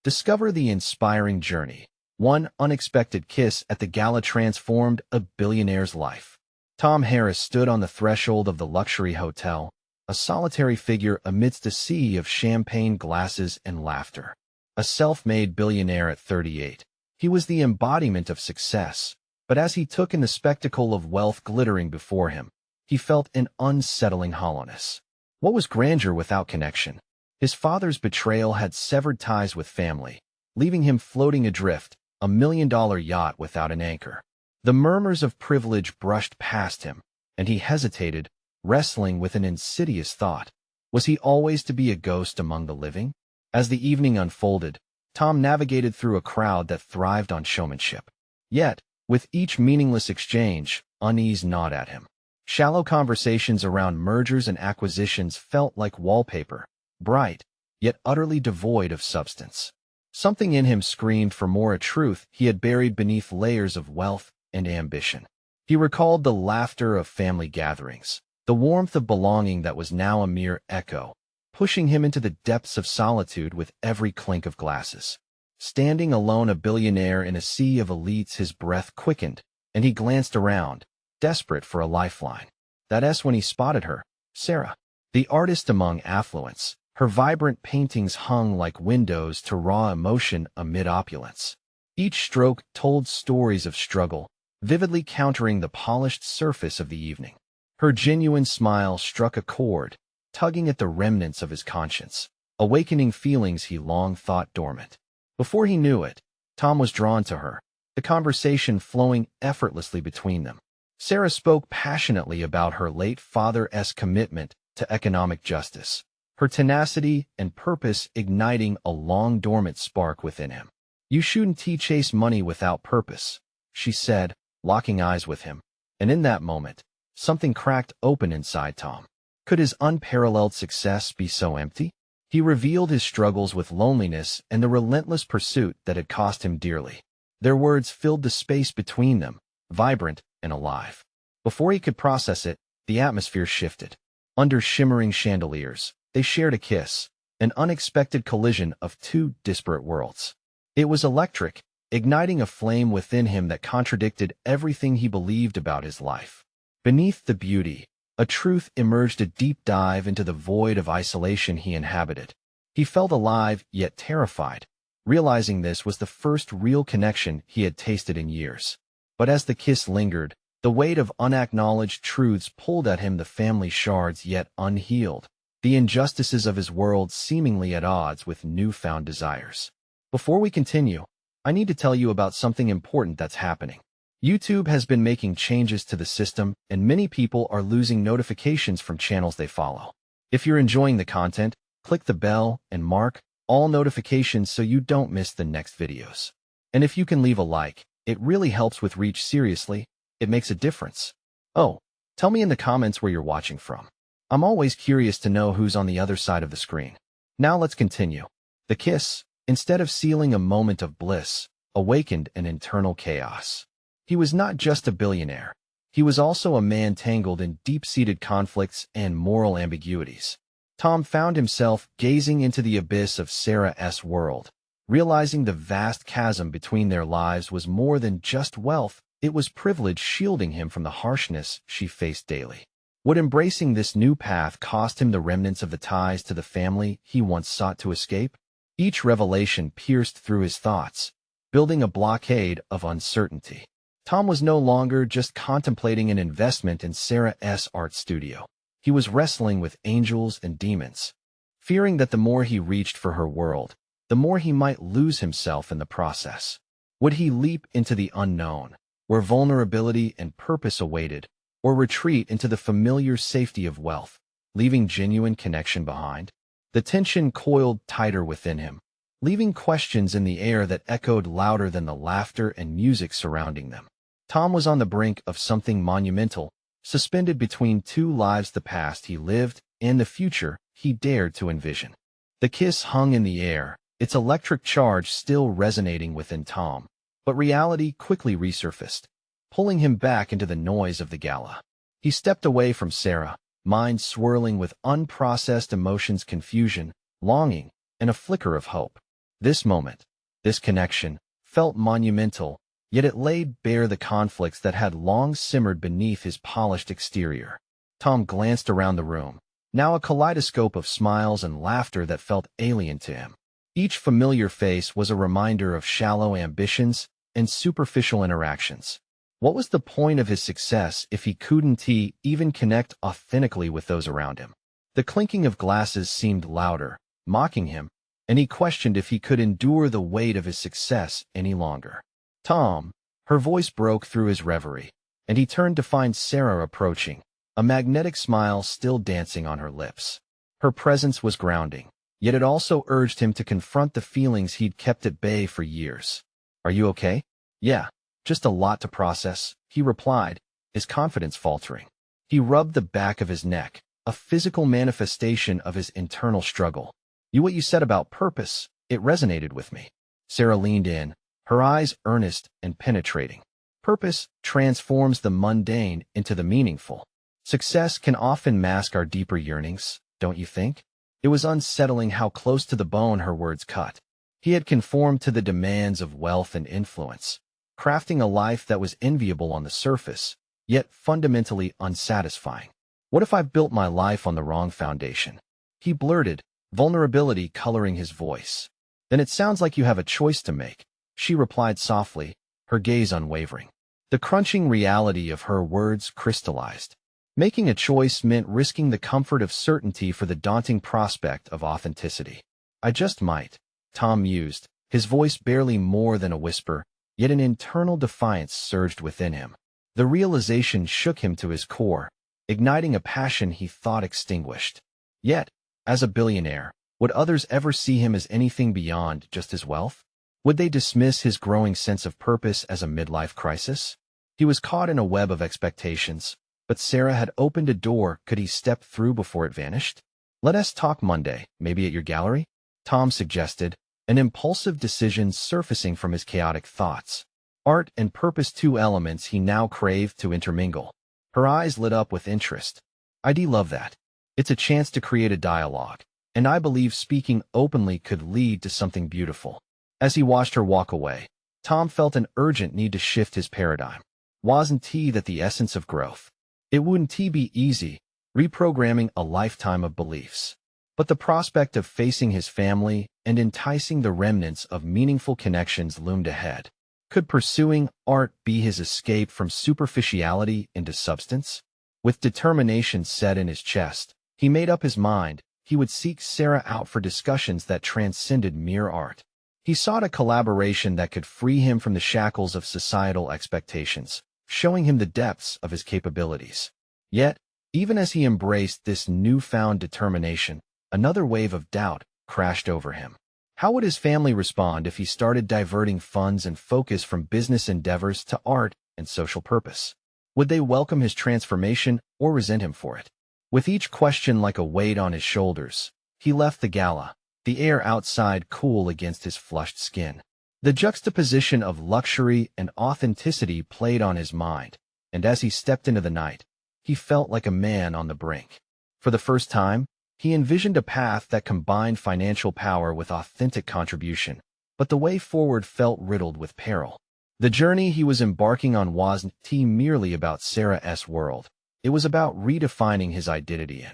Discover the inspiring journey. One unexpected kiss at the gala transformed a billionaire's life. Tom Harris stood on the threshold of the luxury hotel, a solitary figure amidst a sea of champagne glasses and laughter. A self-made billionaire at 38, he was the embodiment of success, but as he took in the spectacle of wealth glittering before him, he felt an unsettling hollowness. What was grandeur without connection? His father's betrayal had severed ties with family, leaving him floating adrift, a million-dollar yacht without an anchor. The murmurs of privilege brushed past him, and he hesitated, wrestling with an insidious thought. Was he always to be a ghost among the living? As the evening unfolded, Tom navigated through a crowd that thrived on showmanship. Yet, with each meaningless exchange, unease gnawed at him. Shallow conversations around mergers and acquisitions felt like wallpaper, bright, yet utterly devoid of substance. Something in him screamed for more, a truth he had buried beneath layers of wealth and ambition. He recalled the laughter of family gatherings, the warmth of belonging that was now a mere echo, pushing him into the depths of solitude with every clink of glasses. Standing alone, a billionaire in a sea of elites, his breath quickened, and he glanced around, desperate for a lifeline. That's when he spotted her, Sarah, the artist among affluence. Her vibrant paintings hung like windows to raw emotion amid opulence. Each stroke told stories of struggle, vividly countering the polished surface of the evening. Her genuine smile struck a chord, tugging at the remnants of his conscience, awakening feelings he long thought dormant. Before he knew it, Tom was drawn to her, the conversation flowing effortlessly between them. Sarah spoke passionately about her late father's commitment to economic justice, her tenacity and purpose igniting a long-dormant spark within him. "You shouldn't chase money without purpose," she said, locking eyes with him. And in that moment, something cracked open inside Tom. Could his unparalleled success be so empty? He revealed his struggles with loneliness and the relentless pursuit that had cost him dearly. Their words filled the space between them, vibrant and alive. Before he could process it, the atmosphere shifted. Under shimmering chandeliers, they shared a kiss, an unexpected collision of two disparate worlds. It was electric, igniting a flame within him that contradicted everything he believed about his life. Beneath the beauty, a truth emerged, a deep dive into the void of isolation he inhabited. He felt alive yet terrified, realizing this was the first real connection he had tasted in years. But as the kiss lingered, the weight of unacknowledged truths pulled at him, the family shards yet unhealed, the injustices of his world seemingly at odds with newfound desires. Before we continue, I need to tell you about something important that's happening. YouTube has been making changes to the system, and many people are losing notifications from channels they follow. If you're enjoying the content, click the bell and mark all notifications so you don't miss the next videos. And if you can leave a like, it really helps with reach. Seriously, it makes a difference. Oh, tell me in the comments where you're watching from. I'm always curious to know who's on the other side of the screen. Now let's continue. The kiss, instead of sealing a moment of bliss, awakened an internal chaos. He was not just a billionaire. He was also a man tangled in deep-seated conflicts and moral ambiguities. Tom found himself gazing into the abyss of Sarah's world, realizing the vast chasm between their lives was more than just wealth. It was privilege shielding him from the harshness she faced daily. Would embracing this new path cost him the remnants of the ties to the family he once sought to escape? Each revelation pierced through his thoughts, building a blockade of uncertainty. Tom was no longer just contemplating an investment in Sarah's art studio. He was wrestling with angels and demons, fearing that the more he reached for her world, the more he might lose himself in the process. Would he leap into the unknown, where vulnerability and purpose awaited, or retreat into the familiar safety of wealth, leaving genuine connection behind? The tension coiled tighter within him, leaving questions in the air that echoed louder than the laughter and music surrounding them. Tom was on the brink of something monumental, suspended between two lives, the past he lived and the future he dared to envision. The kiss hung in the air, its electric charge still resonating within Tom, but reality quickly resurfaced, pulling him back into the noise of the gala. He stepped away from Sarah, mind swirling with unprocessed emotions, confusion, longing, and a flicker of hope. This moment, this connection, felt monumental, yet it laid bare the conflicts that had long simmered beneath his polished exterior. Tom glanced around the room, now a kaleidoscope of smiles and laughter that felt alien to him. Each familiar face was a reminder of shallow ambitions and superficial interactions. What was the point of his success if he couldn't even connect authentically with those around him? The clinking of glasses seemed louder, mocking him, and he questioned if he could endure the weight of his success any longer. Tom, her voice broke through his reverie, and he turned to find Sarah approaching, a magnetic smile still dancing on her lips. Her presence was grounding, yet it also urged him to confront the feelings he'd kept at bay for years. "Are you okay?" "Yeah, just a lot to process," he replied, his confidence faltering. He rubbed the back of his neck, a physical manifestation of his internal struggle. What you said about purpose, it resonated with me." Sarah leaned in, her eyes earnest and penetrating. Purpose transforms the mundane into the meaningful. Success can often mask our deeper yearnings, don't you think? It was unsettling how close to the bone her words cut. He had conformed to the demands of wealth and influence, crafting a life that was enviable on the surface, yet fundamentally unsatisfying. "What if I've built my life on the wrong foundation?" he blurted, vulnerability coloring his voice. "Then it sounds like you have a choice to make," she replied softly, her gaze unwavering. The crunching reality of her words crystallized. Making a choice meant risking the comfort of certainty for the daunting prospect of authenticity. "I just might," Tom mused, his voice barely more than a whisper, yet an internal defiance surged within him. The realization shook him to his core, igniting a passion he thought extinguished. Yet, as a billionaire, would others ever see him as anything beyond just his wealth? Would they dismiss his growing sense of purpose as a midlife crisis? He was caught in a web of expectations, but Sarah had opened a door. Could he step through before it vanished? "Let us talk Monday, maybe at your gallery?" Tom suggested, an impulsive decision surfacing from his chaotic thoughts. Art and purpose, two elements he now craved to intermingle. Her eyes lit up with interest. "I'd love that. It's a chance to create a dialogue, and I believe speaking openly could lead to something beautiful." As he watched her walk away, Tom felt an urgent need to shift his paradigm. Wasn't that the essence of growth? It wouldn't be easy, reprogramming a lifetime of beliefs. But the prospect of facing his family and enticing the remnants of meaningful connections loomed ahead. Could pursuing art be his escape from superficiality into substance? With determination set in his chest, he made up his mind he would seek Sarah out for discussions that transcended mere art. He sought a collaboration that could free him from the shackles of societal expectations, showing him the depths of his capabilities. Yet, even as he embraced this newfound determination, another wave of doubt crashed over him. How would his family respond if he started diverting funds and focus from business endeavors to art and social purpose? Would they welcome his transformation or resent him for it? With each question like a weight on his shoulders, he left the gala, the air outside cool against his flushed skin. The juxtaposition of luxury and authenticity played on his mind, and as he stepped into the night, he felt like a man on the brink. For the first time, he envisioned a path that combined financial power with authentic contribution, but the way forward felt riddled with peril. The journey he was embarking on wasn't merely about Sarah's world. It was about redefining his identity in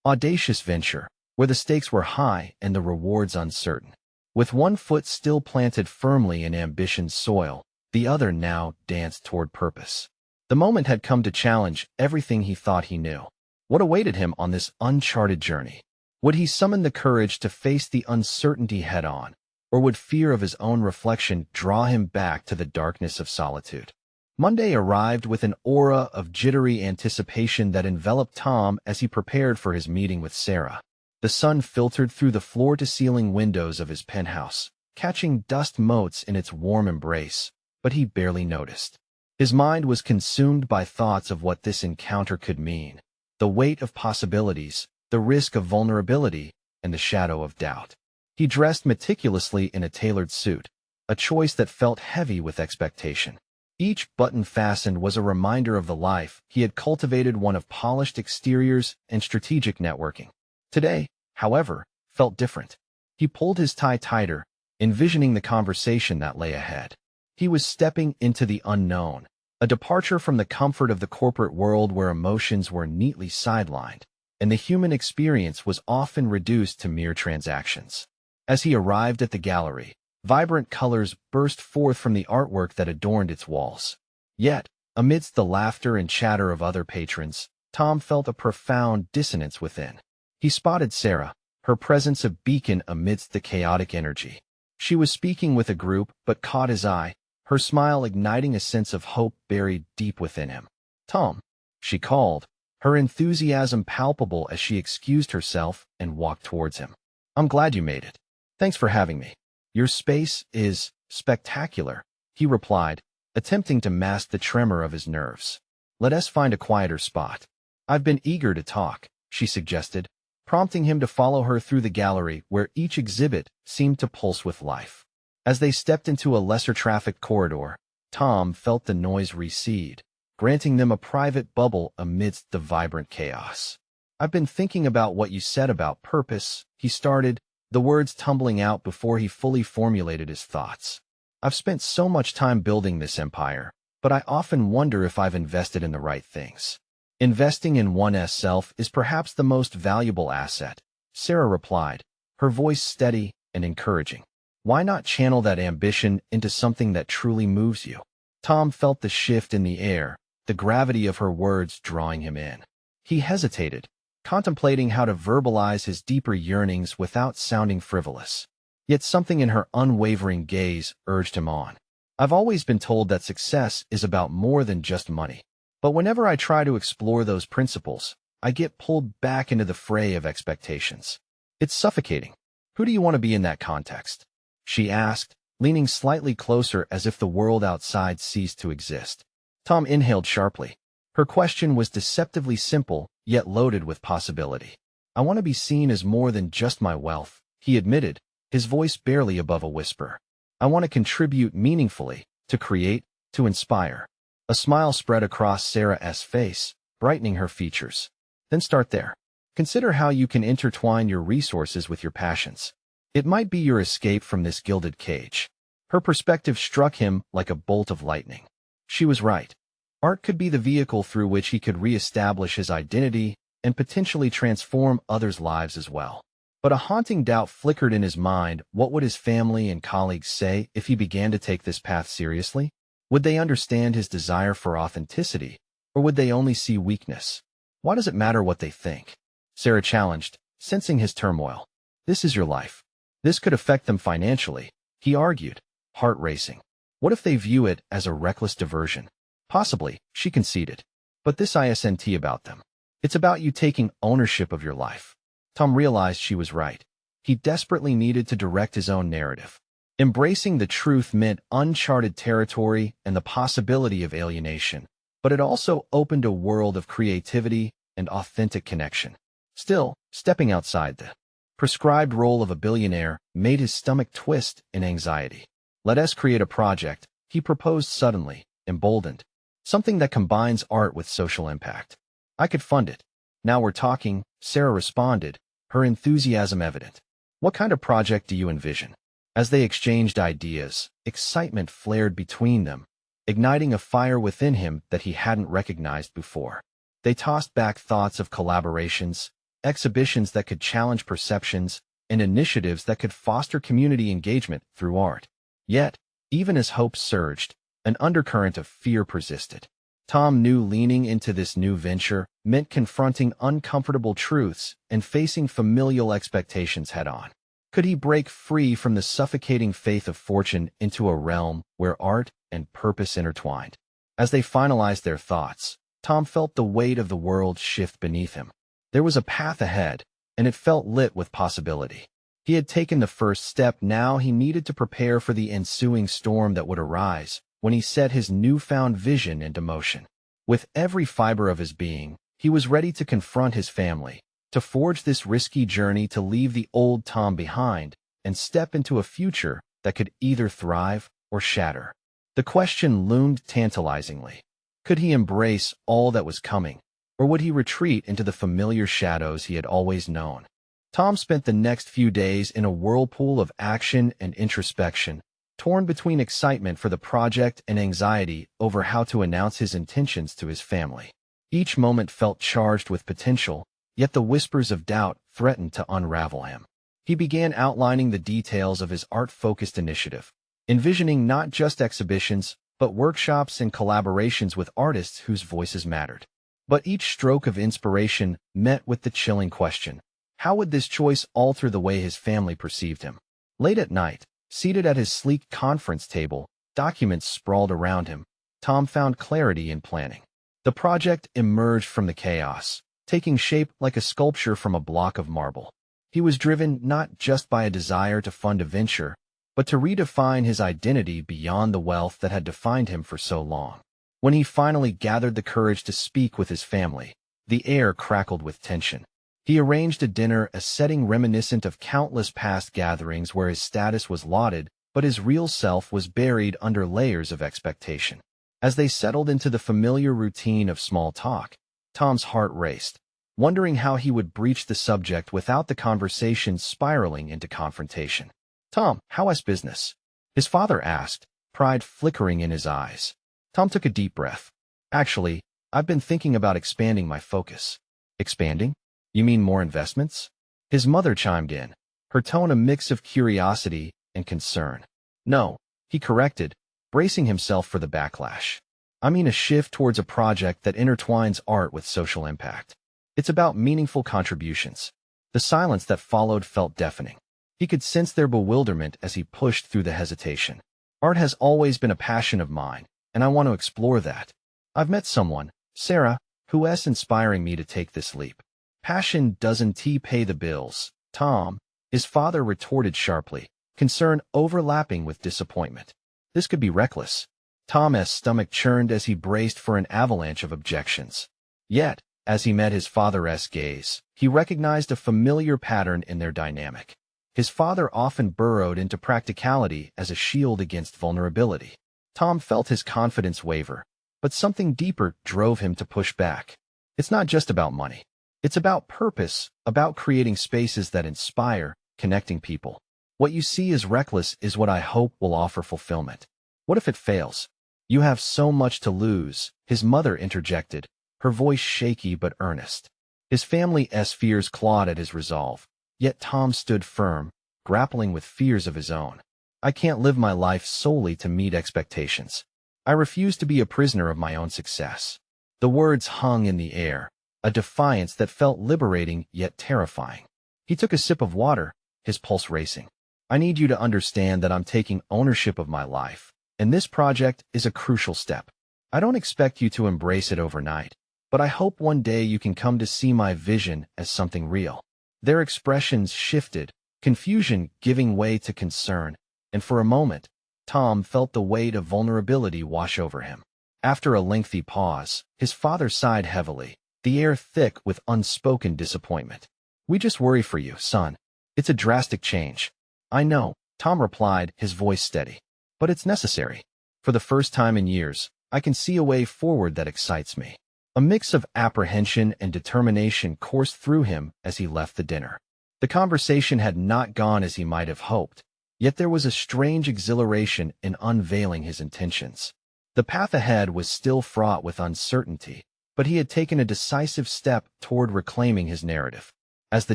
audacious venture, where the stakes were high and the rewards uncertain. With one foot still planted firmly in ambition's soil, the other now danced toward purpose. The moment had come to challenge everything he thought he knew. What awaited him on this uncharted journey? Would he summon the courage to face the uncertainty head-on, or would fear of his own reflection draw him back to the darkness of solitude? Monday arrived with an aura of jittery anticipation that enveloped Tom as he prepared for his meeting with Sarah. The sun filtered through the floor-to-ceiling windows of his penthouse, catching dust motes in its warm embrace, but he barely noticed. His mind was consumed by thoughts of what this encounter could mean, the weight of possibilities, the risk of vulnerability, and the shadow of doubt. He dressed meticulously in a tailored suit, a choice that felt heavy with expectation. Each button fastened was a reminder of the life he had cultivated, one of polished exteriors and strategic networking. Today, however, felt different. He pulled his tie tighter, envisioning the conversation that lay ahead. He was stepping into the unknown, a departure from the comfort of the corporate world where emotions were neatly sidelined, and the human experience was often reduced to mere transactions. As he arrived at the gallery, vibrant colors burst forth from the artwork that adorned its walls. Yet, amidst the laughter and chatter of other patrons, Tom felt a profound dissonance within. He spotted Sarah, her presence a beacon amidst the chaotic energy. She was speaking with a group, but caught his eye, her smile igniting a sense of hope buried deep within him. "Tom," she called, her enthusiasm palpable as she excused herself and walked towards him. "I'm glad you made it. Thanks for having me. Your space is spectacular," he replied, attempting to mask the tremor of his nerves. "Let us find a quieter spot." "I've been eager to talk," she suggested, prompting him to follow her through the gallery where each exhibit seemed to pulse with life. As they stepped into a lesser-trafficked corridor, Tom felt the noise recede, granting them a private bubble amidst the vibrant chaos. "I've been thinking about what you said about purpose," he started, the words tumbling out before he fully formulated his thoughts. "I've spent so much time building this empire, but I often wonder if I've invested in the right things." "Investing in one's self is perhaps the most valuable asset," Sarah replied, her voice steady and encouraging. "Why not channel that ambition into something that truly moves you?" Tom felt the shift in the air, the gravity of her words drawing him in. He hesitated, contemplating how to verbalize his deeper yearnings without sounding frivolous. Yet something in her unwavering gaze urged him on. "I've always been told that success is about more than just money. But whenever I try to explore those principles, I get pulled back into the fray of expectations. It's suffocating. Who do you want to be in that context?" she asked, leaning slightly closer as if the world outside ceased to exist. Tom inhaled sharply. Her question was deceptively simple, yet loaded with possibility. "I want to be seen as more than just my wealth," he admitted, his voice barely above a whisper. "I want to contribute meaningfully, to create, to inspire." A smile spread across Sarah's face, brightening her features. "Then start there. Consider how you can intertwine your resources with your passions. It might be your escape from this gilded cage." Her perspective struck him like a bolt of lightning. She was right. Art could be the vehicle through which he could re-establish his identity and potentially transform others' lives as well. But a haunting doubt flickered in his mind. What would his family and colleagues say if he began to take this path seriously? Would they understand his desire for authenticity, or would they only see weakness? "Why does it matter what they think?" Sarah challenged, sensing his turmoil. "This is your life. This could affect them financially," he argued, heart racing. "What if they view it as a reckless diversion?" "Possibly," she conceded. "But this isn't about them. It's about you taking ownership of your life." Tom realized she was right. He desperately needed to direct his own narrative. Embracing the truth meant uncharted territory and the possibility of alienation, but it also opened a world of creativity and authentic connection. Still, stepping outside the prescribed role of a billionaire made his stomach twist in anxiety. "Let us create a project," he proposed suddenly, emboldened. "Something that combines art with social impact. I could fund it." "Now we're talking," Sarah responded, her enthusiasm evident. "What kind of project do you envision?" As they exchanged ideas, excitement flared between them, igniting a fire within him that he hadn't recognized before. They tossed back thoughts of collaborations, exhibitions that could challenge perceptions, and initiatives that could foster community engagement through art. Yet, even as hopes surged, an undercurrent of fear persisted. Tom knew leaning into this new venture meant confronting uncomfortable truths and facing familial expectations head-on. Could he break free from the suffocating faith of fortune into a realm where art and purpose intertwined? As they finalized their thoughts, Tom felt the weight of the world shift beneath him. There was a path ahead, and it felt lit with possibility. He had taken the first step. Now he needed to prepare for the ensuing storm that would arise when he set his newfound vision into motion. With every fiber of his being, he was ready to confront his family, to forge this risky journey, to leave the old Tom behind and step into a future that could either thrive or shatter. The question loomed tantalizingly. Could he embrace all that was coming, or would he retreat into the familiar shadows he had always known? Tom spent the next few days in a whirlpool of action and introspection, torn between excitement for the project and anxiety over how to announce his intentions to his family. Each moment felt charged with potential, yet the whispers of doubt threatened to unravel him. He began outlining the details of his art-focused initiative, envisioning not just exhibitions, but workshops and collaborations with artists whose voices mattered. But each stroke of inspiration met with the chilling question: how would this choice alter the way his family perceived him? Late at night, seated at his sleek conference table, documents sprawled around him, Tom found clarity in planning. The project emerged from the chaos, taking shape like a sculpture from a block of marble. He was driven not just by a desire to fund a venture, but to redefine his identity beyond the wealth that had defined him for so long. When he finally gathered the courage to speak with his family, the air crackled with tension. He arranged a dinner, a setting reminiscent of countless past gatherings where his status was lauded, but his real self was buried under layers of expectation. As they settled into the familiar routine of small talk, Tom's heart raced, wondering how he would breach the subject without the conversation spiraling into confrontation. "Tom, how's business?" his father asked, pride flickering in his eyes. Tom took a deep breath. "Actually, I've been thinking about expanding my focus." "Expanding? You mean more investments?" His mother chimed in, her tone a mix of curiosity and concern. "No," he corrected, bracing himself for the backlash. "I mean a shift towards a project that intertwines art with social impact. It's about meaningful contributions." The silence that followed felt deafening. He could sense their bewilderment as he pushed through the hesitation. "Art has always been a passion of mine, and I want to explore that. I've met someone, Sarah, who's inspiring me to take this leap." "Passion doesn't pay the bills, Tom," his father retorted sharply, concern overlapping with disappointment. This could be reckless. Tom's stomach churned as he braced for an avalanche of objections. Yet, as he met his father's gaze, he recognized a familiar pattern in their dynamic. His father often burrowed into practicality as a shield against vulnerability. Tom felt his confidence waver, but something deeper drove him to push back. "It's not just about money. It's about purpose, about creating spaces that inspire, connecting people. What you see as reckless is what I hope will offer fulfillment." "What if it fails?" "You have so much to lose," his mother interjected, her voice shaky but earnest. His family's fears clawed at his resolve, yet Tom stood firm, grappling with fears of his own. "I can't live my life solely to meet expectations. I refuse to be a prisoner of my own success." The words hung in the air, a defiance that felt liberating yet terrifying. He took a sip of water, his pulse racing. "I need you to understand that I'm taking ownership of my life, and this project is a crucial step. I don't expect you to embrace it overnight, but I hope one day you can come to see my vision as something real." Their expressions shifted, confusion giving way to concern, and for a moment, Tom felt the weight of vulnerability wash over him. After a lengthy pause, his father sighed heavily, the air thick with unspoken disappointment. "We just worry for you, son. It's a drastic change." "I know," Tom replied, his voice steady. "But it's necessary. For the first time in years, I can see a way forward that excites me." A mix of apprehension and determination coursed through him as he left the dinner. The conversation had not gone as he might have hoped, yet there was a strange exhilaration in unveiling his intentions. The path ahead was still fraught with uncertainty, but he had taken a decisive step toward reclaiming his narrative. As the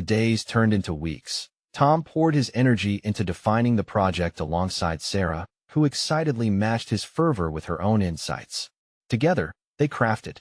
days turned into weeks, Tom poured his energy into defining the project alongside Sarah, who excitedly matched his fervor with her own insights. Together, they crafted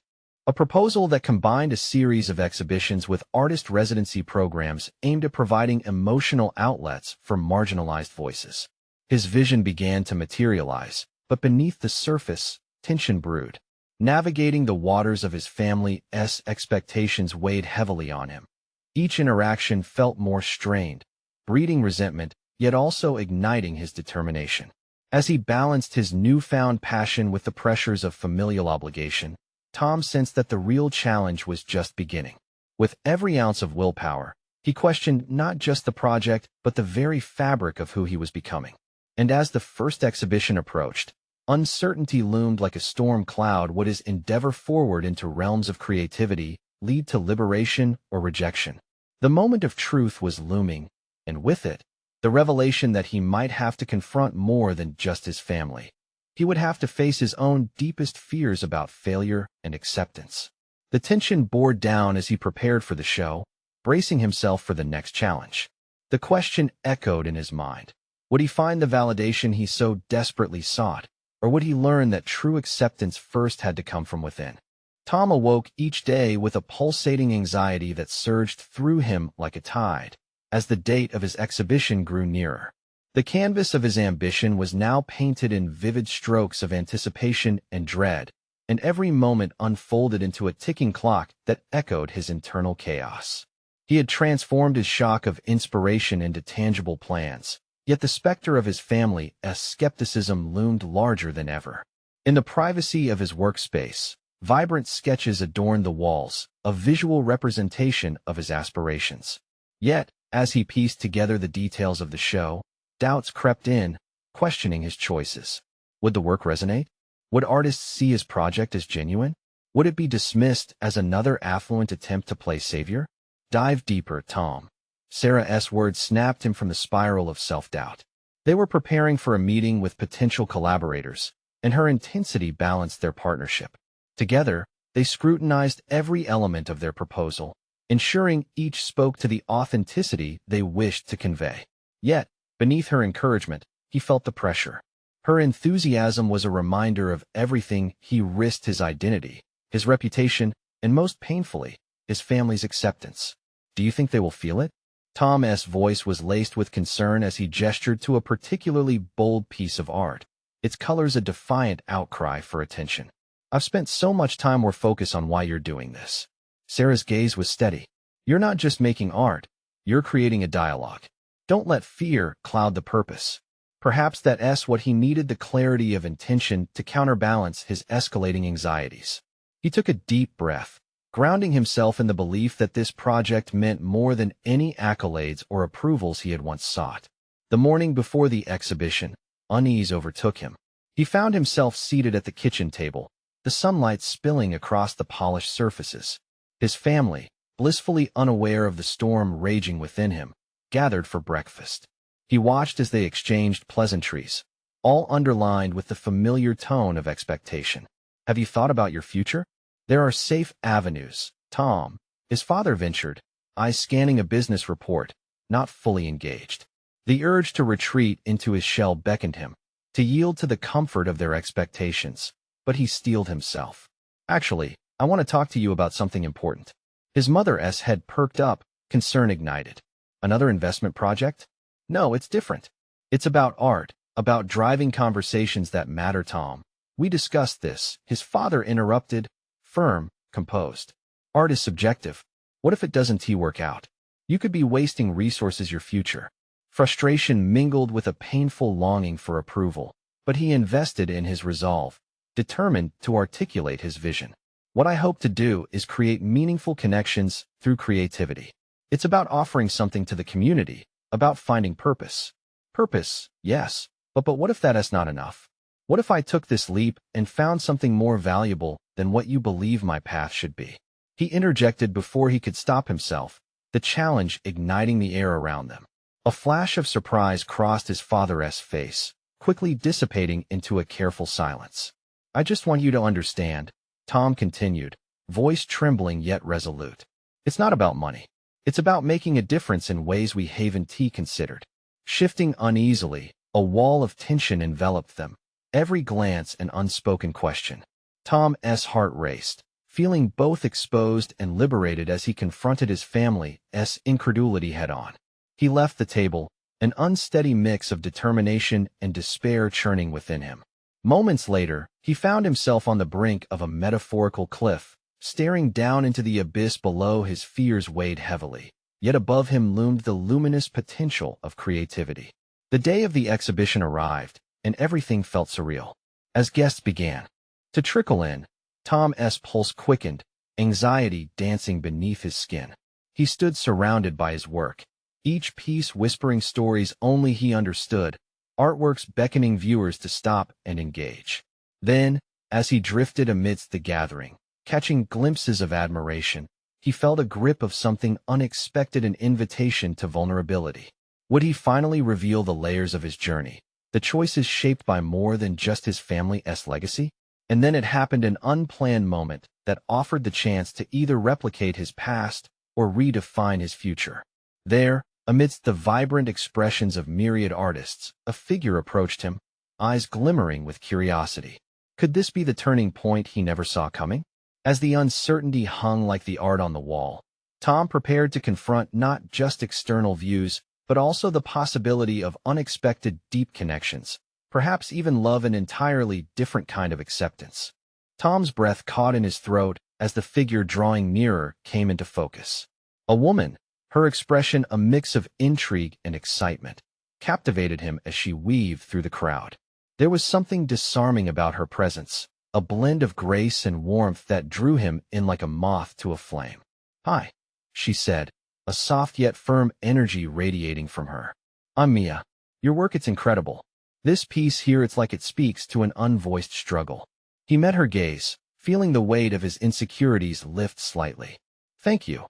a proposal that combined a series of exhibitions with artist residency programs aimed at providing emotional outlets for marginalized voices. His vision began to materialize, but beneath the surface, tension brewed. Navigating the waters of his family's expectations weighed heavily on him. Each interaction felt more strained, breeding resentment, yet also igniting his determination. As he balanced his newfound passion with the pressures of familial obligation, Tom sensed that the real challenge was just beginning. With every ounce of willpower, he questioned not just the project, but the very fabric of who he was becoming. And as the first exhibition approached, uncertainty loomed like a storm cloud. Would his endeavor forward into realms of creativity lead to liberation or rejection? The moment of truth was looming, and with it, the revelation that he might have to confront more than just his family. He would have to face his own deepest fears about failure and acceptance. The tension bore down as he prepared for the show, bracing himself for the next challenge. The question echoed in his mind. Would he find the validation he so desperately sought, or would he learn that true acceptance first had to come from within? Tom awoke each day with a pulsating anxiety that surged through him like a tide, as the date of his exhibition grew nearer. The canvas of his ambition was now painted in vivid strokes of anticipation and dread, and every moment unfolded into a ticking clock that echoed his internal chaos. He had transformed his shock of inspiration into tangible plans, yet the specter of his family's skepticism loomed larger than ever. In the privacy of his workspace, vibrant sketches adorned the walls, a visual representation of his aspirations. Yet, as he pieced together the details of the show, doubts crept in, questioning his choices. Would the work resonate? Would artists see his project as genuine? Would it be dismissed as another affluent attempt to play savior? Dive deeper, Tom. Sarah's words snapped him from the spiral of self-doubt. They were preparing for a meeting with potential collaborators, and her intensity balanced their partnership. Together, they scrutinized every element of their proposal, ensuring each spoke to the authenticity they wished to convey. Yet, beneath her encouragement, he felt the pressure. Her enthusiasm was a reminder of everything he risked: his identity, his reputation, and most painfully, his family's acceptance. Do you think they will feel it? Tom's voice was laced with concern as he gestured to a particularly bold piece of art, its colors a defiant outcry for attention. I've spent so much time or focus on why you're doing this. Sarah's gaze was steady. You're not just making art, you're creating a dialogue. Don't let fear cloud the purpose. Perhaps that's what he needed, the clarity of intention to counterbalance his escalating anxieties. He took a deep breath, grounding himself in the belief that this project meant more than any accolades or approvals he had once sought. The morning before the exhibition, unease overtook him. He found himself seated at the kitchen table, the sunlight spilling across the polished surfaces. His family, blissfully unaware of the storm raging within him, gathered for breakfast. He watched as they exchanged pleasantries, all underlined with the familiar tone of expectation. Have you thought about your future? There are safe avenues, Tom. His father ventured, eyes scanning a business report, not fully engaged. The urge to retreat into his shell beckoned him, to yield to the comfort of their expectations, but he steeled himself. Actually, I want to talk to you about something important. His mother's head perked up, concern ignited. Another investment project? No, it's different. It's about art, about driving conversations that matter, Tom. We discussed this, his father interrupted, firm, composed. Art is subjective. What if it doesn't work out? You could be wasting resources, your future. Frustration mingled with a painful longing for approval, but he invested in his resolve, determined to articulate his vision. What I hope to do is create meaningful connections through creativity. It's about offering something to the community, about finding purpose. Purpose, yes, but what if that is not enough? What if I took this leap and found something more valuable than what you believe my path should be? He interjected before he could stop himself, the challenge igniting the air around them. A flash of surprise crossed his father's face, quickly dissipating into a careful silence. I just want you to understand, Tom continued, voice trembling yet resolute. It's not about money. It's about making a difference in ways we haven't considered. Shifting uneasily, a wall of tension enveloped them, every glance an unspoken question. Tom's heart raced, feeling both exposed and liberated as he confronted his family's incredulity head-on. He left the table, an unsteady mix of determination and despair churning within him. Moments later, he found himself on the brink of a metaphorical cliff, staring down into the abyss below. His fears weighed heavily, yet above him loomed the luminous potential of creativity. The day of the exhibition arrived, and everything felt surreal. As guests began to trickle in, Tom's pulse quickened, anxiety dancing beneath his skin. He stood surrounded by his work, each piece whispering stories only he understood, artworks beckoning viewers to stop and engage. Then, as he drifted amidst the gathering, catching glimpses of admiration, He felt a grip of something unexpected, an invitation to vulnerability. Would he finally reveal the layers of his journey, the choices shaped by more than just his family's legacy? And then it happened, an unplanned moment that offered the chance to either replicate his past or redefine his future. There, amidst the vibrant expressions of myriad artists, a figure approached him, eyes glimmering with curiosity. Could this be the turning point he never saw coming? As the uncertainty hung like the art on the wall, Tom prepared to confront not just external views, but also the possibility of unexpected deep connections, perhaps even love, an entirely different kind of acceptance. Tom's breath caught in his throat as the figure drawing nearer came into focus. A woman, her expression a mix of intrigue and excitement, captivated him as she weaved through the crowd. There was something disarming about her presence, a blend of grace and warmth that drew him in like a moth to a flame. "Hi," she said, a soft yet firm energy radiating from her. "I'm Mia. Your work, it's incredible. This piece here, it's like it speaks to an unvoiced struggle." He met her gaze, feeling the weight of his insecurities lift slightly. "Thank you,"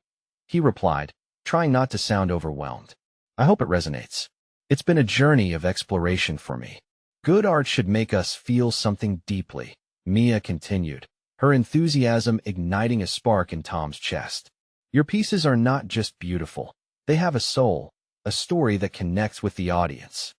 he replied, trying not to sound overwhelmed. "I hope it resonates. It's been a journey of exploration for me." "Good art should make us feel something deeply," Mia continued, her enthusiasm igniting a spark in Tom's chest. "Your pieces are not just beautiful. They have a soul, a story that connects with the audience."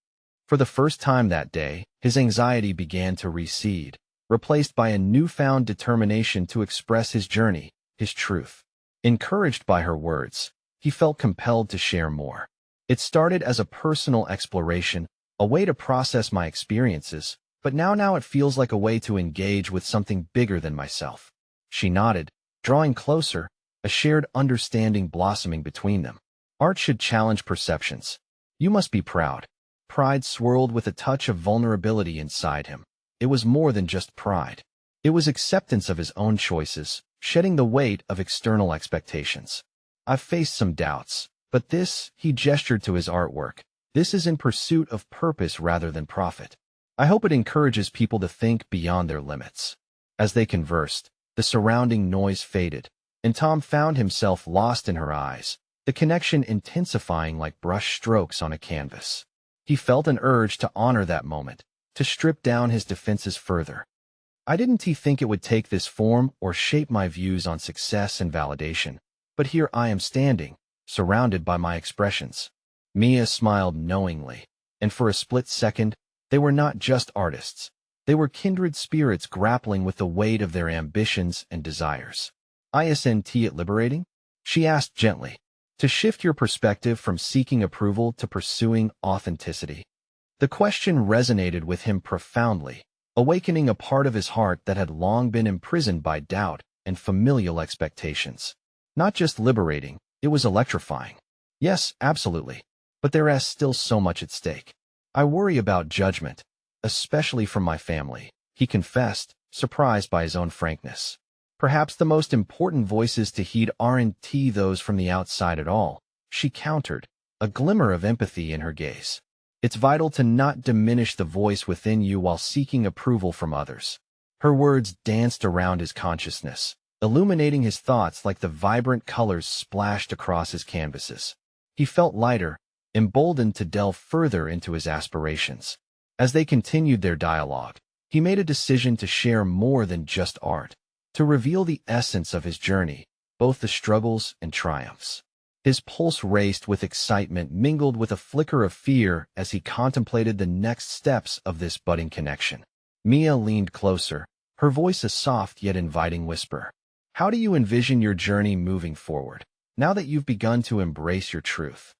For the first time that day, his anxiety began to recede, replaced by a newfound determination to express his journey, his truth. Encouraged by her words, he felt compelled to share more. "It started as a personal exploration, a way to process my experiences, but now it feels like a way to engage with something bigger than myself." She nodded, drawing closer, a shared understanding blossoming between them. "Art should challenge perceptions. You must be proud." Pride swirled with a touch of vulnerability inside him. It was more than just pride. It was acceptance of his own choices, shedding the weight of external expectations. "I've faced some doubts, but this," he gestured to his artwork, "this is in pursuit of purpose rather than profit. I hope it encourages people to think beyond their limits." As they conversed, the surrounding noise faded, and Tom found himself lost in her eyes, the connection intensifying like brush strokes on a canvas. He felt an urge to honor that moment, to strip down his defenses further. "I didn't think it would take this form or shape my views on success and validation, but here I am standing, surrounded by my expressions." Mia smiled knowingly, and for a split second, they were not just artists. They were kindred spirits grappling with the weight of their ambitions and desires. "Isn't it liberating?" she asked gently, "to shift your perspective from seeking approval to pursuing authenticity?" The question resonated with him profoundly, awakening a part of his heart that had long been imprisoned by doubt and familial expectations. Not just liberating, it was electrifying. "Yes, absolutely. But there is still so much at stake. I worry about judgment, especially from my family," he confessed, surprised by his own frankness. "Perhaps the most important voices to heed aren't those from the outside at all," she countered, a glimmer of empathy in her gaze. "It's vital to not diminish the voice within you while seeking approval from others." Her words danced around his consciousness, illuminating his thoughts like the vibrant colors splashed across his canvases. He felt lighter, emboldened to delve further into his aspirations. As they continued their dialogue, he made a decision to share more than just art, to reveal the essence of his journey, both the struggles and triumphs. His pulse raced with excitement mingled with a flicker of fear as he contemplated the next steps of this budding connection. Mia leaned closer, her voice a soft yet inviting whisper. "How do you envision your journey moving forward, now that you've begun to embrace your truth?"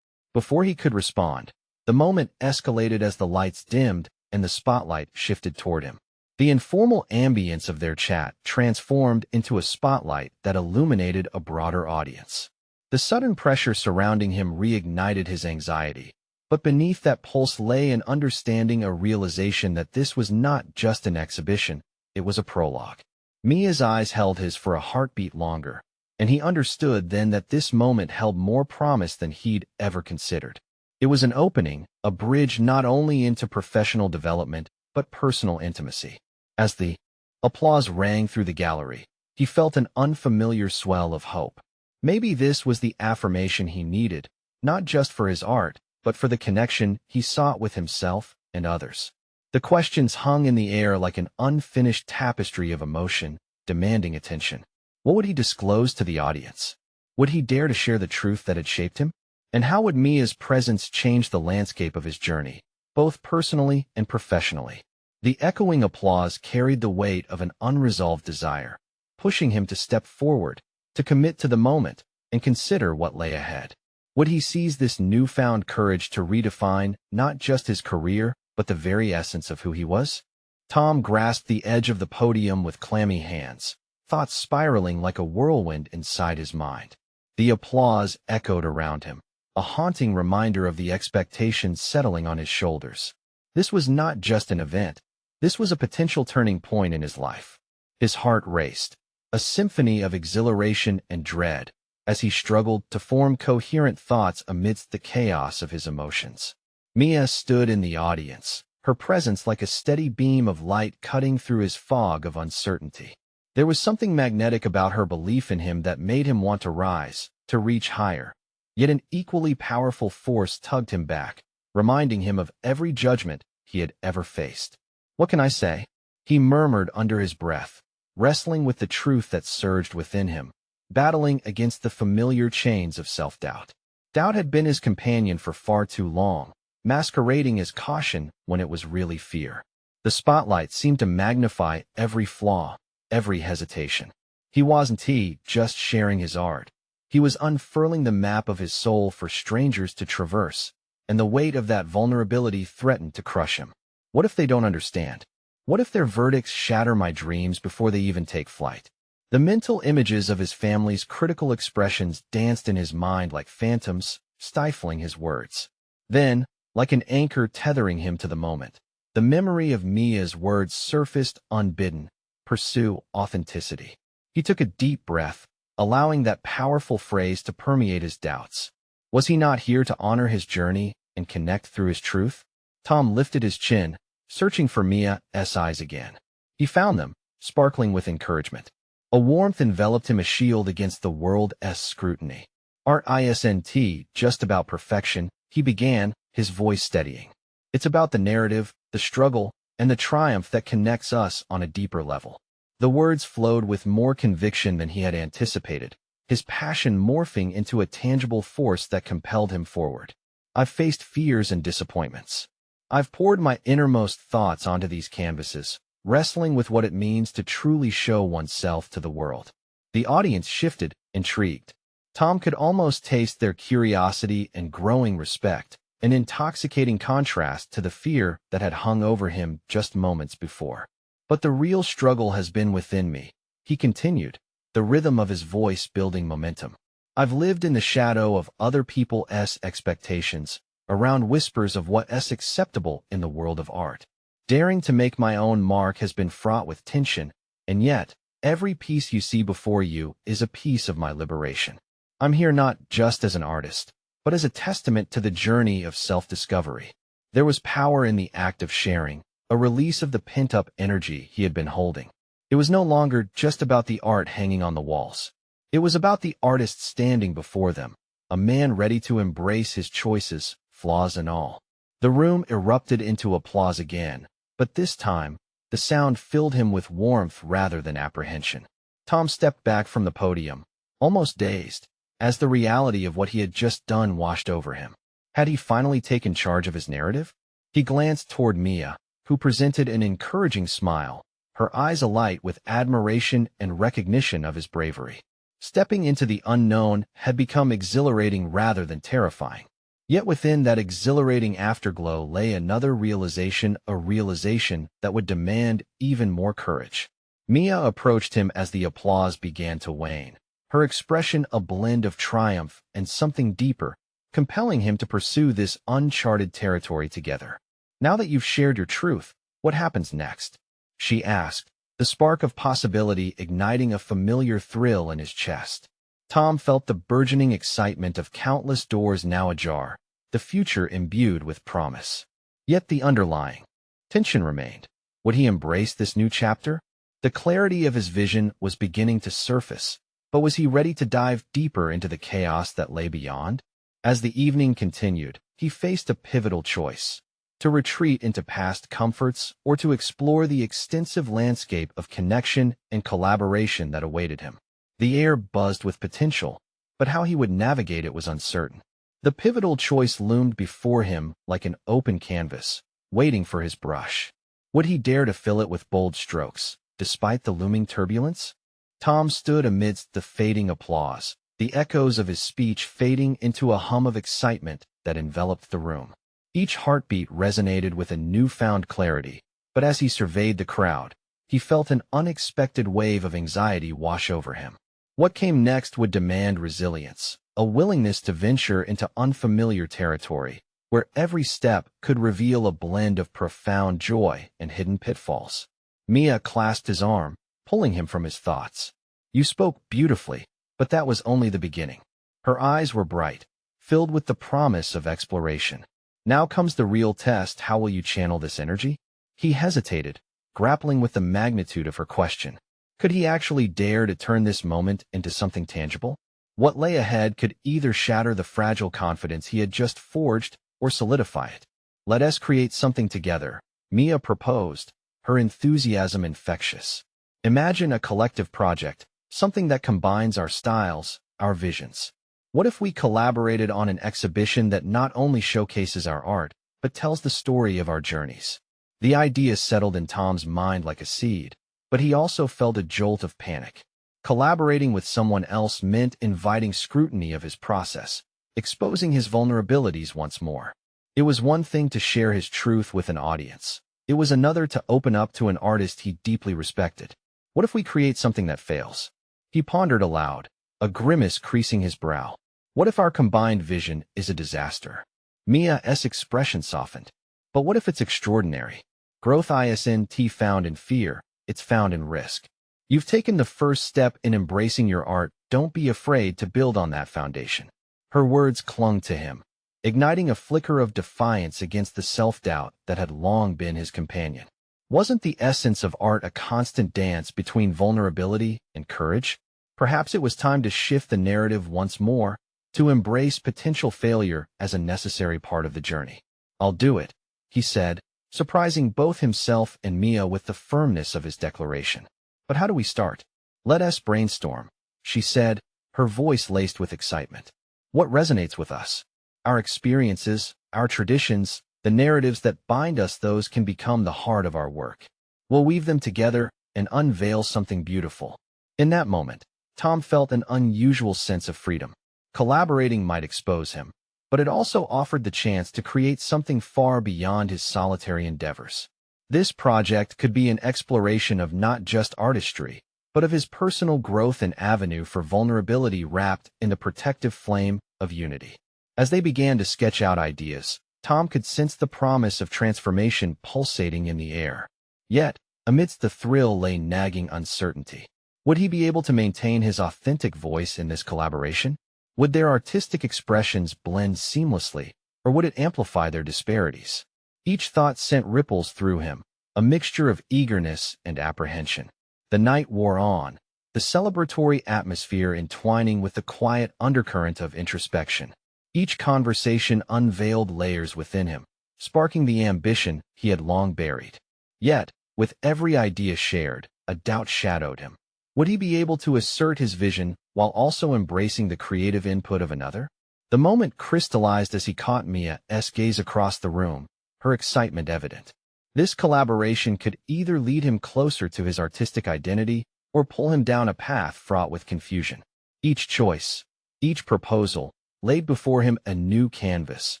Before he could respond, the moment escalated as the lights dimmed and the spotlight shifted toward him. The informal ambience of their chat transformed into a spotlight that illuminated a broader audience. The sudden pressure surrounding him reignited his anxiety, but beneath that pulse lay an understanding, a realization that this was not just an exhibition, it was a prologue. Mia's eyes held his for a heartbeat longer, and he understood then that this moment held more promise than he'd ever considered. It was an opening, a bridge not only into professional development, but personal intimacy. As the applause rang through the gallery, he felt an unfamiliar swell of hope. Maybe this was the affirmation he needed, not just for his art, but for the connection he sought with himself and others. The questions hung in the air like an unfinished tapestry of emotion, demanding attention. What would he disclose to the audience? Would he dare to share the truth that had shaped him? And how would Mia's presence change the landscape of his journey, both personally and professionally? The echoing applause carried the weight of an unresolved desire, pushing him to step forward, to commit to the moment, and consider what lay ahead. Would he seize this newfound courage to redefine not just his career, but the very essence of who he was? Tom grasped the edge of the podium with clammy hands, thoughts spiraling like a whirlwind inside his mind. The applause echoed around him, a haunting reminder of the expectations settling on his shoulders. This was not just an event. This was a potential turning point in his life. His heart raced, a symphony of exhilaration and dread, as he struggled to form coherent thoughts amidst the chaos of his emotions. Mia stood in the audience, her presence like a steady beam of light cutting through his fog of uncertainty. There was something magnetic about her belief in him that made him want to rise, to reach higher. Yet an equally powerful force tugged him back, reminding him of every judgment he had ever faced. "What can I say?" he murmured under his breath, wrestling with the truth that surged within him, battling against the familiar chains of self-doubt. Doubt had been his companion for far too long, masquerading as caution when it was really fear. The spotlight seemed to magnify every flaw, every hesitation. He wasn't just sharing his art. He was unfurling the map of his soul for strangers to traverse, and the weight of that vulnerability threatened to crush him. What if they don't understand? What if their verdicts shatter my dreams before they even take flight? The mental images of his family's critical expressions danced in his mind like phantoms, stifling his words. Then, like an anchor tethering him to the moment, the memory of Mia's words surfaced unbidden: pursue authenticity. He took a deep breath, allowing that powerful phrase to permeate his doubts. Was he not here to honor his journey and connect through his truth? Tom lifted his chin, searching for Mia's eyes again. He found them, sparkling with encouragement. A warmth enveloped him, a shield against the world's scrutiny. "Art isn't just about perfection," he began, his voice steadying. "It's about the narrative, the struggle, and the triumph that connects us on a deeper level." The words flowed with more conviction than he had anticipated, his passion morphing into a tangible force that compelled him forward. "I've faced fears and disappointments. I've poured my innermost thoughts onto these canvases, wrestling with what it means to truly show oneself to the world." The audience shifted, intrigued. Tom could almost taste their curiosity and growing respect, an intoxicating contrast to the fear that had hung over him just moments before. "But the real struggle has been within me," he continued, the rhythm of his voice building momentum. "I've lived in the shadow of other people's expectations, around whispers of what's acceptable in the world of art. Daring to make my own mark has been fraught with tension, and yet, every piece you see before you is a piece of my liberation. I'm here not just as an artist, but as a testament to the journey of self-discovery." There was power in the act of sharing, a release of the pent-up energy he had been holding. It was no longer just about the art hanging on the walls. It was about the artist standing before them, a man ready to embrace his choices, flaws and all. The room erupted into applause again, but this time, the sound filled him with warmth rather than apprehension. Tom stepped back from the podium, almost dazed, as the reality of what he had just done washed over him. Had he finally taken charge of his narrative? He glanced toward Mia, who presented an encouraging smile, her eyes alight with admiration and recognition of his bravery. Stepping into the unknown had become exhilarating rather than terrifying. Yet within that exhilarating afterglow lay another realization, a realization that would demand even more courage. Mia approached him as the applause began to wane, her expression a blend of triumph and something deeper, compelling him to pursue this uncharted territory together. "Now that you've shared your truth, what happens next?" she asked, the spark of possibility igniting a familiar thrill in his chest. Tom felt the burgeoning excitement of countless doors now ajar, the future imbued with promise. Yet the underlying tension remained. Would he embrace this new chapter? The clarity of his vision was beginning to surface, But was he ready to dive deeper into the chaos that lay beyond? As the evening continued, he faced a pivotal choice: to retreat into past comforts or to explore the extensive landscape of connection and collaboration that awaited him. The air buzzed with potential, but how he would navigate it was uncertain. The pivotal choice loomed before him like an open canvas, waiting for his brush. Would he dare to fill it with bold strokes, despite the looming turbulence? Tom stood amidst the fading applause, the echoes of his speech fading into a hum of excitement that enveloped the room. Each heartbeat resonated with a newfound clarity, but as he surveyed the crowd, he felt an unexpected wave of anxiety wash over him. What came next would demand resilience, a willingness to venture into unfamiliar territory, where every step could reveal a blend of profound joy and hidden pitfalls. Mia clasped his arm, pulling him from his thoughts. "You spoke beautifully, but that was only the beginning." Her eyes were bright, filled with the promise of exploration. "Now comes the real test. How will you channel this energy?" He hesitated, grappling with the magnitude of her question. Could he actually dare to turn this moment into something tangible? What lay ahead could either shatter the fragile confidence he had just forged or solidify it. "Let us create something together," Mia proposed, her enthusiasm infectious. "Imagine a collective project, something that combines our styles, our visions. What if we collaborated on an exhibition that not only showcases our art, but tells the story of our journeys?" The idea settled in Tom's mind like a seed, but he also felt a jolt of panic. Collaborating with someone else meant inviting scrutiny of his process, exposing his vulnerabilities once more. It was one thing to share his truth with an audience. It was another to open up to an artist he deeply respected. What if we create something that fails? He pondered aloud, a grimace creasing his brow. What if our combined vision is a disaster? Mia's expression softened. But what if it's extraordinary? Growth isn't found in fear, it's found in risk. You've taken the first step in embracing your art. Don't be afraid to build on that foundation. Her words clung to him, igniting a flicker of defiance against the self-doubt that had long been his companion. Wasn't the essence of art a constant dance between vulnerability and courage? Perhaps it was time to shift the narrative once more, to embrace potential failure as a necessary part of the journey. "I'll do it," he said, surprising both himself and Mia with the firmness of his declaration. "But how do we start?" "Let us brainstorm," she said, her voice laced with excitement. "What resonates with us? Our experiences, our traditions, the narratives that bind us, those can become the heart of our work. We'll weave them together and unveil something beautiful." In that moment, Tom felt an unusual sense of freedom. Collaborating might expose him, but it also offered the chance to create something far beyond his solitary endeavors. This project could be an exploration of not just artistry, but of his personal growth, an avenue for vulnerability wrapped in the protective flame of unity. As they began to sketch out ideas, Tom could sense the promise of transformation pulsating in the air. Yet, amidst the thrill lay nagging uncertainty. Would he be able to maintain his authentic voice in this collaboration? Would their artistic expressions blend seamlessly, or would it amplify their disparities? Each thought sent ripples through him, a mixture of eagerness and apprehension. The night wore on, the celebratory atmosphere entwining with the quiet undercurrent of introspection. Each conversation unveiled layers within him, sparking the ambition he had long buried. Yet, with every idea shared, a doubt shadowed him. Would he be able to assert his vision while also embracing the creative input of another? The moment crystallized as he caught Mia's gaze across the room, her excitement evident. This collaboration could either lead him closer to his artistic identity or pull him down a path fraught with confusion. Each choice, each proposal, laid before him a new canvas,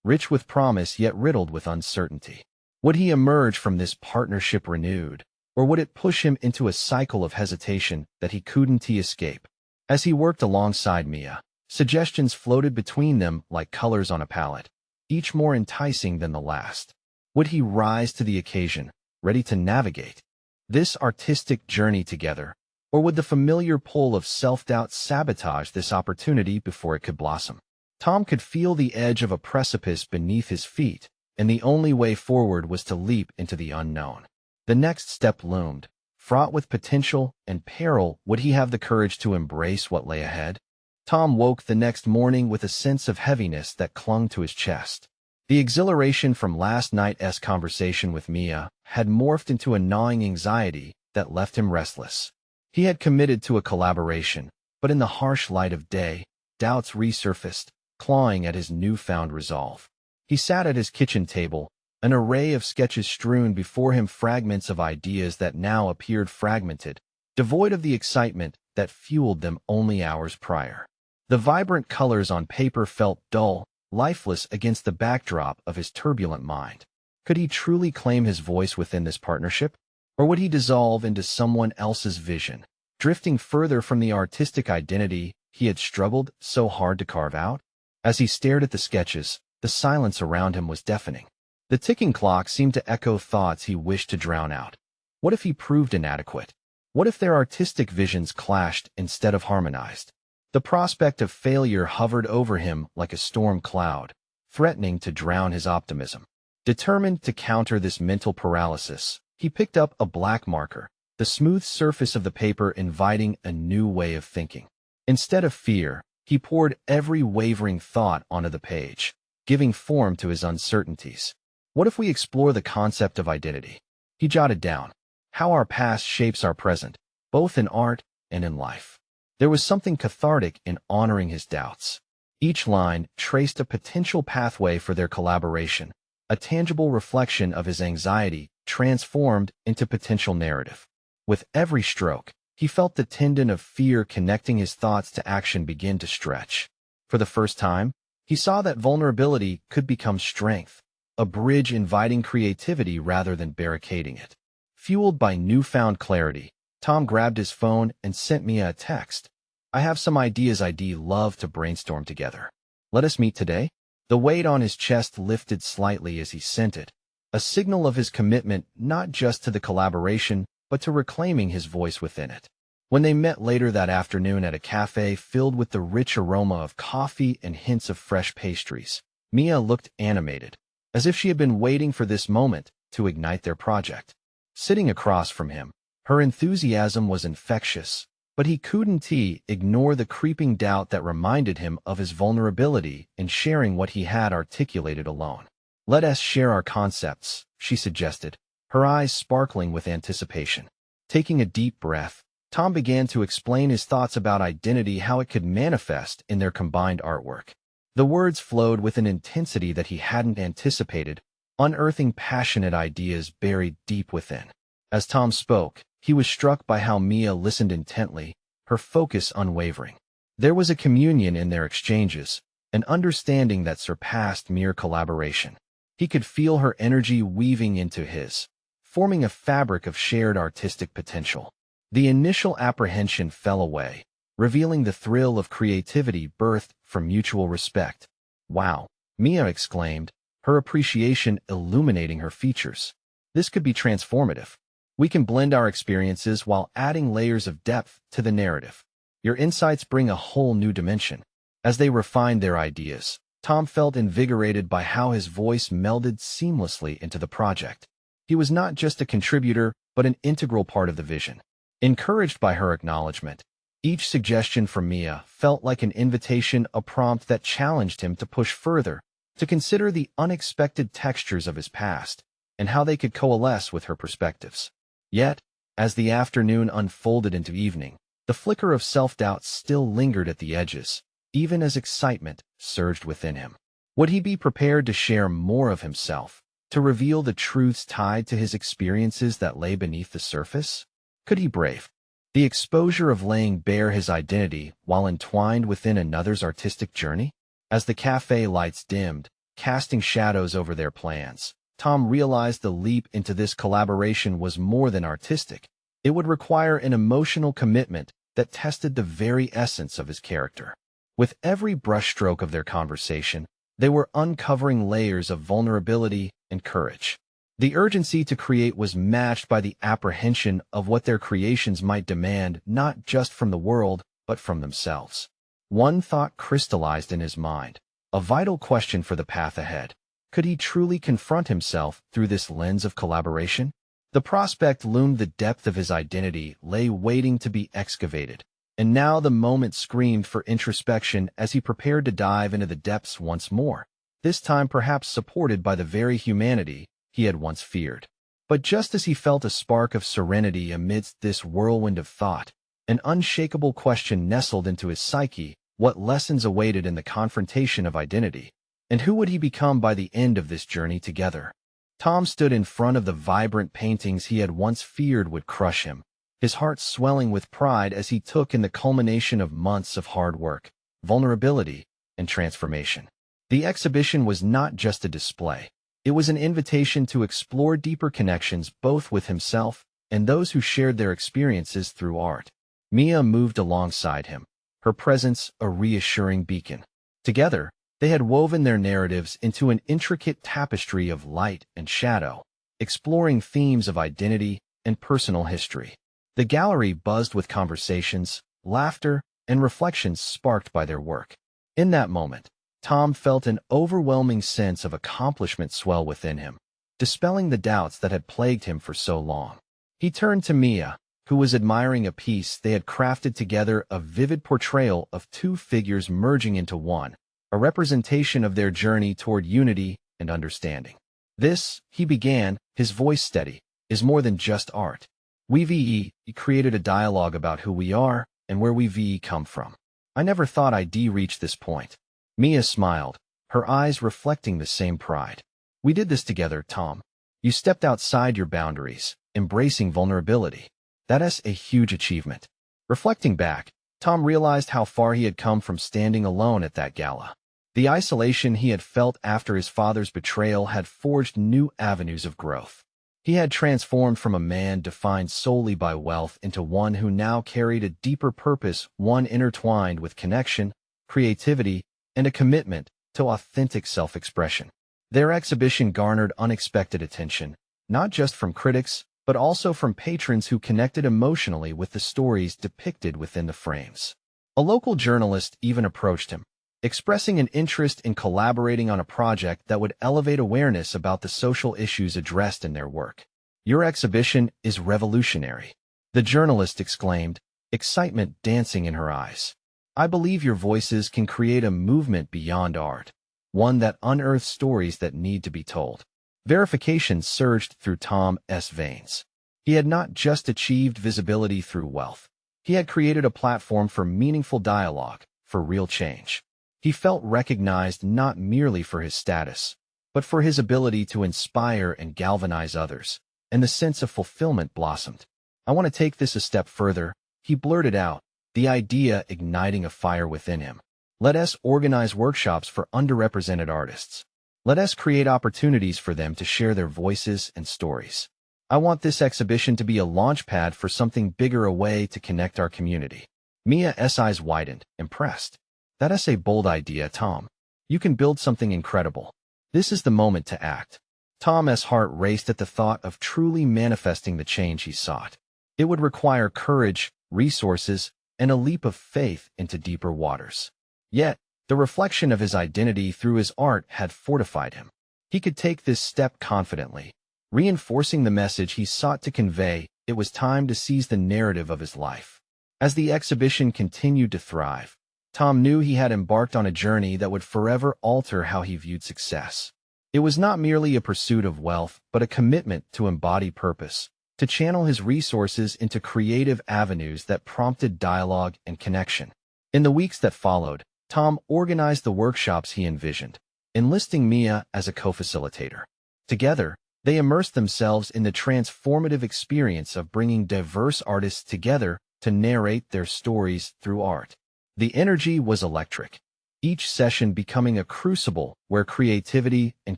rich with promise yet riddled with uncertainty. Would he emerge from this partnership renewed, or would it push him into a cycle of hesitation that he couldn't escape? As he worked alongside Mia, suggestions floated between them like colors on a palette, each more enticing than the last. Would he rise to the occasion, ready to navigate this artistic journey together, or would the familiar pull of self-doubt sabotage this opportunity before it could blossom? Tom could feel the edge of a precipice beneath his feet, and the only way forward was to leap into the unknown. The next step loomed, fraught with potential and peril. Would he have the courage to embrace what lay ahead? Tom woke the next morning with a sense of heaviness that clung to his chest. The exhilaration from last night's conversation with Mia had morphed into a gnawing anxiety that left him restless. He had committed to a collaboration, but in the harsh light of day, doubts resurfaced, clawing at his newfound resolve. He sat at his kitchen table, an array of sketches strewn before him, fragments of ideas that now appeared fragmented, devoid of the excitement that fueled them only hours prior. The vibrant colors on paper felt dull, lifeless against the backdrop of his turbulent mind. Could he truly claim his voice within this partnership? Or would he dissolve into someone else's vision, drifting further from the artistic identity he had struggled so hard to carve out? As he stared at the sketches, the silence around him was deafening. The ticking clock seemed to echo thoughts he wished to drown out. What if he proved inadequate? What if their artistic visions clashed instead of harmonized? The prospect of failure hovered over him like a storm cloud, threatening to drown his optimism. Determined to counter this mental paralysis, he picked up a black marker, the smooth surface of the paper inviting a new way of thinking. Instead of fear, he poured every wavering thought onto the page, giving form to his uncertainties. What if we explore the concept of identity? He jotted down how our past shapes our present, both in art and in life. There was something cathartic in honoring his doubts. Each line traced a potential pathway for their collaboration, a tangible reflection of his anxiety transformed into potential narrative. With every stroke, he felt the tendon of fear connecting his thoughts to action begin to stretch. For the first time, he saw that vulnerability could become strength, a bridge inviting creativity rather than barricading it. Fueled by newfound clarity, Tom grabbed his phone and sent Mia a text. "I have some ideas I'd love to brainstorm together. Let us meet today?" The weight on his chest lifted slightly as he sent it, a signal of his commitment not just to the collaboration, but to reclaiming his voice within it. When they met later that afternoon at a cafe filled with the rich aroma of coffee and hints of fresh pastries, Mia looked animated, as if she had been waiting for this moment to ignite their project. Sitting across from him, her enthusiasm was infectious, but he couldn't ignore the creeping doubt that reminded him of his vulnerability in sharing what he had articulated alone. "Let us share our concepts," she suggested, her eyes sparkling with anticipation. Taking a deep breath, Tom began to explain his thoughts about identity, how it could manifest in their combined artwork. The words flowed with an intensity that he hadn't anticipated, unearthing passionate ideas buried deep within. As Tom spoke, he was struck by how Mia listened intently, her focus unwavering. There was a communion in their exchanges, an understanding that surpassed mere collaboration. He could feel her energy weaving into his, forming a fabric of shared artistic potential. The initial apprehension fell away, revealing the thrill of creativity birthed from mutual respect. "Wow," Mia exclaimed, her appreciation illuminating her features. "This could be transformative. We can blend our experiences while adding layers of depth to the narrative. Your insights bring a whole new dimension." As they refined their ideas, Tom felt invigorated by how his voice melded seamlessly into the project. He was not just a contributor, but an integral part of the vision. Encouraged by her acknowledgement, each suggestion from Mia felt like an invitation, a prompt that challenged him to push further, to consider the unexpected textures of his past and how they could coalesce with her perspectives. Yet, as the afternoon unfolded into evening, the flicker of self-doubt still lingered at the edges, even as excitement surged within him. Would he be prepared to share more of himself, to reveal the truths tied to his experiences that lay beneath the surface? Could he brave the exposure of laying bare his identity while entwined within another's artistic journey? As the cafe lights dimmed, casting shadows over their plans, Tom realized the leap into this collaboration was more than artistic. It would require an emotional commitment that tested the very essence of his character. With every brushstroke of their conversation, they were uncovering layers of vulnerability and courage. The urgency to create was matched by the apprehension of what their creations might demand, not just from the world, but from themselves. One thought crystallized in his mind, a vital question for the path ahead. Could he truly confront himself through this lens of collaboration? The prospect loomed. The depth of his identity lay waiting to be excavated, and now the moment screamed for introspection as he prepared to dive into the depths once more, this time perhaps supported by the very humanity he had once feared. But just as he felt a spark of serenity amidst this whirlwind of thought, an unshakable question nestled into his psyche: what lessons awaited in the confrontation of identity? And who would he become by the end of this journey together? Tom stood in front of the vibrant paintings he had once feared would crush him, his heart swelling with pride as he took in the culmination of months of hard work, vulnerability, and transformation. The exhibition was not just a display. It was an invitation to explore deeper connections both with himself and those who shared their experiences through art. Mia moved alongside him, her presence a reassuring beacon. Together, they had woven their narratives into an intricate tapestry of light and shadow, exploring themes of identity and personal history. The gallery buzzed with conversations, laughter, and reflections sparked by their work. In that moment, Tom felt an overwhelming sense of accomplishment swell within him, dispelling the doubts that had plagued him for so long. He turned to Mia, who was admiring a piece they had crafted together, a vivid portrayal of two figures merging into one, a representation of their journey toward unity and understanding. This, he began, his voice steady, is more than just art. We've created a dialogue about who we are and where we've come from. I never thought I'd reach this point. Mia smiled, her eyes reflecting the same pride. We did this together, Tom. You stepped outside your boundaries, embracing vulnerability. That's a huge achievement. Reflecting back, Tom realized how far he had come from standing alone at that gala. The isolation he had felt after his father's betrayal had forged new avenues of growth. He had transformed from a man defined solely by wealth into one who now carried a deeper purpose, one intertwined with connection, creativity, and a commitment to authentic self-expression. Their exhibition garnered unexpected attention, not just from critics, but also from patrons who connected emotionally with the stories depicted within the frames. A local journalist even approached him, expressing an interest in collaborating on a project that would elevate awareness about the social issues addressed in their work. Your exhibition is revolutionary, the journalist exclaimed, excitement dancing in her eyes. I believe your voices can create a movement beyond art, one that unearths stories that need to be told. Verification surged through Tom's veins. He had not just achieved visibility through wealth. He had created a platform for meaningful dialogue, for real change. He felt recognized not merely for his status, but for his ability to inspire and galvanize others, and the sense of fulfillment blossomed. I want to take this a step further, he blurted out, the idea igniting a fire within him. Let us organize workshops for underrepresented artists. Let us create opportunities for them to share their voices and stories. I want this exhibition to be a launchpad for something bigger, a way to connect our community. Mia's eyes widened, impressed. That's a bold idea, Tom. You can build something incredible. This is the moment to act. Tom's heart raced at the thought of truly manifesting the change he sought. It would require courage, resources, and a leap of faith into deeper waters. Yet, the reflection of his identity through his art had fortified him. He could take this step confidently, reinforcing the message he sought to convey. It was time to seize the narrative of his life. As the exhibition continued to thrive, Tom knew he had embarked on a journey that would forever alter how he viewed success. It was not merely a pursuit of wealth, but a commitment to embody purpose, to channel his resources into creative avenues that prompted dialogue and connection. In the weeks that followed, Tom organized the workshops he envisioned, enlisting Mia as a co-facilitator. Together, they immersed themselves in the transformative experience of bringing diverse artists together to narrate their stories through art. The energy was electric, each session becoming a crucible where creativity and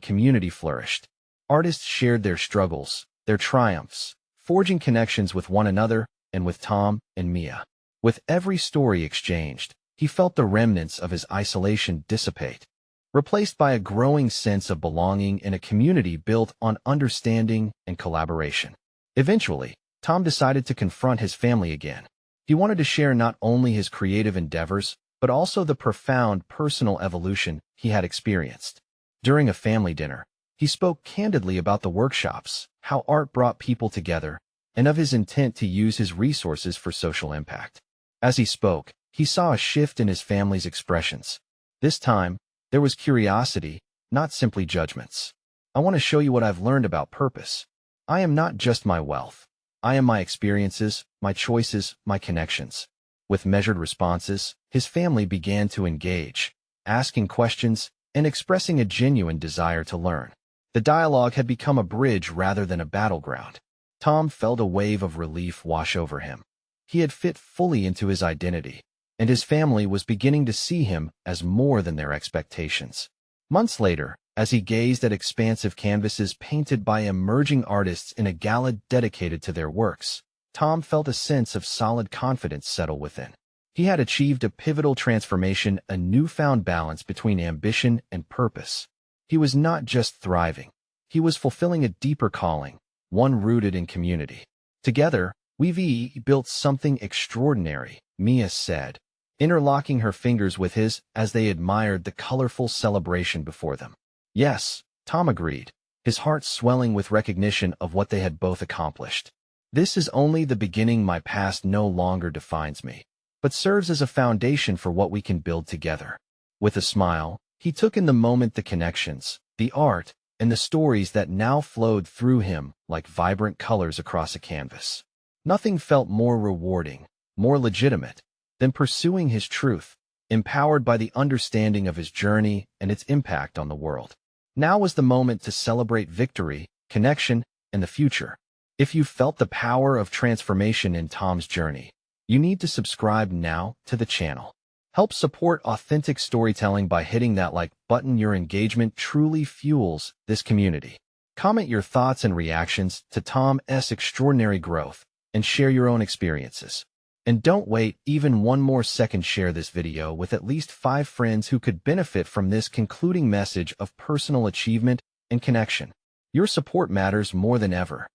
community flourished. Artists shared their struggles, their triumphs, forging connections with one another and with Tom and Mia. With every story exchanged, he felt the remnants of his isolation dissipate, replaced by a growing sense of belonging in a community built on understanding and collaboration. Eventually, Tom decided to confront his family again. He wanted to share not only his creative endeavors, but also the profound personal evolution he had experienced. During a family dinner, he spoke candidly about the workshops, how art brought people together, and of his intent to use his resources for social impact. As he spoke, he saw a shift in his family's expressions. This time, there was curiosity, not simply judgments. I want to show you what I've learned about purpose. I am not just my wealth. I am my experiences, my choices, my connections. With measured responses, his family began to engage, asking questions and expressing a genuine desire to learn. The dialogue had become a bridge rather than a battleground. Tom felt a wave of relief wash over him. He had fit fully into his identity, and his family was beginning to see him as more than their expectations. Months later, as he gazed at expansive canvases painted by emerging artists in a gala dedicated to their works, Tom felt a sense of solid confidence settle within. He had achieved a pivotal transformation, a newfound balance between ambition and purpose. He was not just thriving. He was fulfilling a deeper calling, one rooted in community. Together, we've built something extraordinary, Mia said, interlocking her fingers with his as they admired the colorful celebration before them. Yes, Tom agreed, his heart swelling with recognition of what they had both accomplished. This is only the beginning. My past no longer defines me, but serves as a foundation for what we can build together. With a smile, he took in the moment, the connections, the art, and the stories that now flowed through him like vibrant colors across a canvas. Nothing felt more rewarding, more legitimate, than pursuing his truth, empowered by the understanding of his journey and its impact on the world. Now was the moment to celebrate victory, connection, and the future. If you felt the power of transformation in Tom's journey, you need to subscribe now to the channel. Help support authentic storytelling by hitting that like button. Your engagement truly fuels this community. Comment your thoughts and reactions to Tom's extraordinary growth and share your own experiences. And don't wait even one more second. Share this video with at least 5 friends who could benefit from this concluding message of personal achievement and connection. Your support matters more than ever.